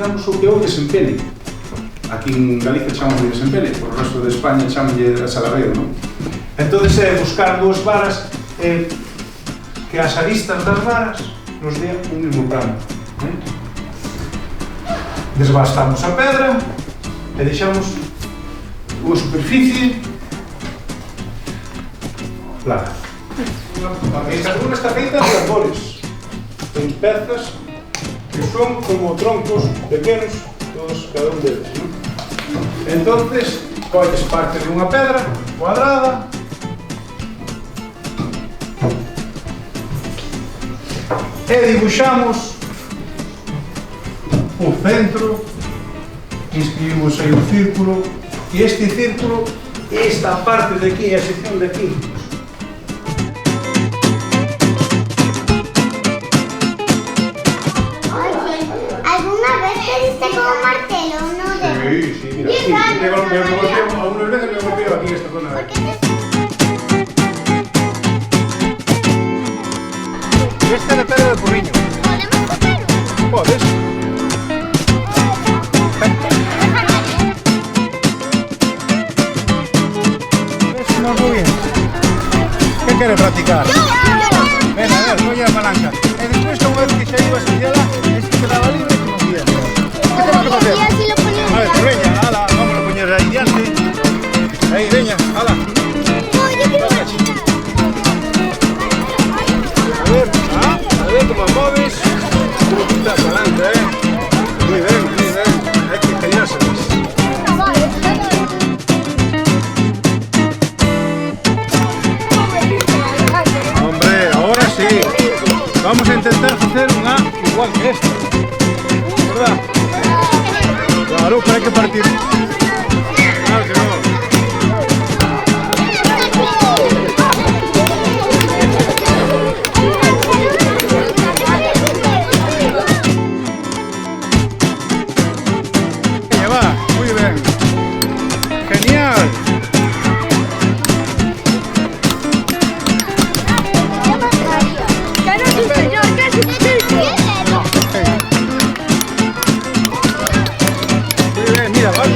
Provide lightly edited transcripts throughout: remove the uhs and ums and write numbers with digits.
buscamos o que é o desempene. Aquí en Galicia chamamos de desempene, por o resto de España chamamos de saladeo, non? Entón, buscar dúas varas que as aristas das varas nos dé un mismo plano. Desbastamos a pedra e deixamos unha superficie plana. Esta columna está feita de arbores, en pezas que son como troncos pequenos, todos, cada un deles, non? Entonces, colles parte de unha pedra cuadrada e dibuixamos o centro, inscribimos aí un círculo, e este círculo, esta parte de aquí, a sección de aquí. ¿Alguna vez te diste con un martelo o no? Sí, mira, sí, me golpeo, algunas veces me golpeo aquí en esta zona de aquí. Este é de pedra de porriño. ¿Podemos cogerlo? Podes. Muy bien. ¿Qué quiere practicar? Venga, a ver, voy a la palanca. Después, una vez que se iba a estudiarla, es que quedaba libre y no podía. ¿Qué tenemos que hacer? A ver, pues veña, ala, vamos a poner ahí diante. Ahí, veña, ala. A ver cómo moves. Cómo quitas palanca, Muy bien, muy bien. Hay que ingeniárselas. Hombre, ahora sí. Vamos a intentar hacer un A igual que este. ¿Verdad? Claro, pero hay que partir. Claro que no. Ya va, muy bien. Genial. Mira, ¿vale?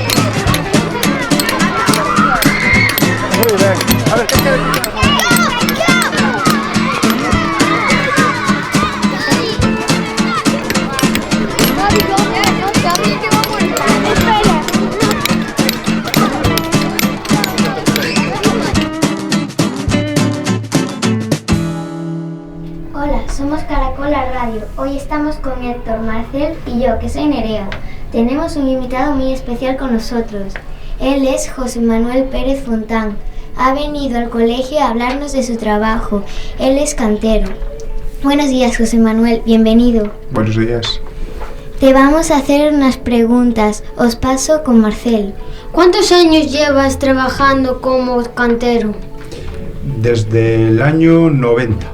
Muy bien. A ver, ¿qué quieres? Hola, somos Caracola Radio. Hoy estamos con Héctor, Marcel y yo, que soy Nerea. Tenemos un invitado muy especial con nosotros. Él es José Manuel Pérez Fontán. Ha venido al colegio a hablarnos de su trabajo. Él es cantero. Buenos días, José Manuel. Bienvenido. Buenos días. Te vamos a hacer unas preguntas. Os paso con Marcel. ¿Cuántos años llevas trabajando como cantero? Desde el año 90.